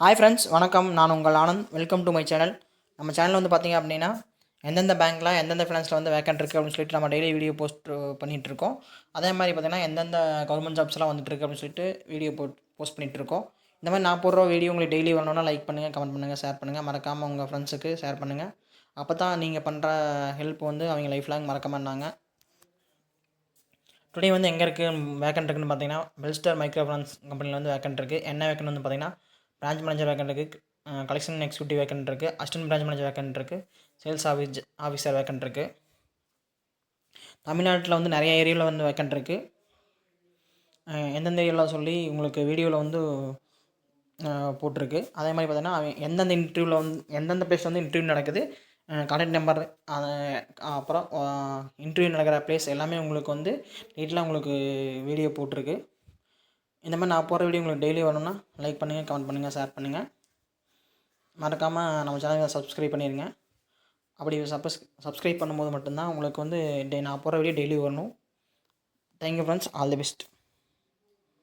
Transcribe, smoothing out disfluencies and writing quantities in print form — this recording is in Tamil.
ஹாய் ஃப்ரெண்ட்ஸ், வணக்கம். நான் உங்கள் Anand. Welcome to my channel. நம்ம சேனலில் வந்து பார்த்திங்க அப்படின்னா எந்தெந்த பேங்க்கில் எந்தெந்த ஃபினான்ஸில் வந்து வேக்கண்ட் இருக்குது அப்படின்னு சொல்லிட்டு நம்ம டெய்லி வீடியோ போஸ்ட் பண்ணிகிட்ருக்கோம். அதே மாதிரி பார்த்திங்கன்னா எந்தெந்த கவர்மெண்ட் ஜாப்ஸ்லாம் வந்துட்டுருக்கு அப்படின்னு சொல்லிட்டு வீடியோ போஸ்ட் பண்ணிகிட்ருக்கோம். இந்த மாதிரி நான் போடுற வீடியோ உங்களுக்கு டெய்லி வரணும்னா லைக் பண்ணுங்கள், கமெண்ட் பண்ணுங்கள், ஷேர் பண்ணுங்கள். மறக்காமல் உங்கள் ஃப்ரெண்ட்ஸுக்கு ஷேர் பண்ணுங்கள். அப்போ தான் நீங்கள் பண்ணுற ஹெல்ப் வந்து அவங்க லைஃப் லாங் மறக்க மாட்டாங்க. டுடே வந்து எங்கே இருக்குது வேக்கண்ட் இருக்குன்னு பார்த்தீங்கன்னா, பெல்ஸ்டர் மைக்ரோ ஃபைனான்ஸ் கம்பெனியில் வந்து வேக்கண்ட் இருக்குது. என்ன வேக்கண்ட் வந்து பார்த்தீங்கன்னா, பிரான்ச் மேனேஜர் வேக்கண்ட் இருக்குது, கலெக்ஷன் எக்ஸிக்யூட்டிவ் வேக்கண்ட் இருக்குது, அசிஸ்டன்ட் பிரான்ச் மேனேஜர் வேக்கண்ட் இருக்குது, சேல்ஸ் ஆஃபீஸர் வேக்கண்ட் இருக்குது. தமிழ்நாட்டில் வந்து நிறைய ஏரியாவில் வந்து வேக்கண்ட் இருக்குது. எந்தெந்த ஏரியாவில் சொல்லி உங்களுக்கு வீடியோவில் வந்து போட்டிருக்கு. அதே மாதிரி பார்த்தீங்கன்னா எந்தெந்த இன்டர்வியூவில் வந்து எந்தெந்த பிளேஸ் வந்து இன்டர்வியூ நடக்குது, கான்டாக்ட் நம்பர், அப்புறம் இன்டர்வியூ நடக்கிற பிளேஸ் எல்லாமே உங்களுக்கு வந்து டீட்டெயிலாக உங்களுக்கு வீடியோ போட்டிருக்கு. இந்த மாதிரி நான் போகிற வீடியோ உங்களுக்கு டெய்லி வரணும்னா லைக் பண்ணுங்கள், கமெண்ட் பண்ணுங்கள், ஷேர் பண்ணுங்கள். மறக்காமல் நம்ம சேனலை சப்ஸ்கிரைப் பண்ணிடுங்க. அப்படி சப்ஸ்கிரைப் பண்ணும்போது மட்டும்தான் உங்களுக்கு வந்து நான் போகிற வீடியோ டெய்லி வரணும். Thank you friends, all the best.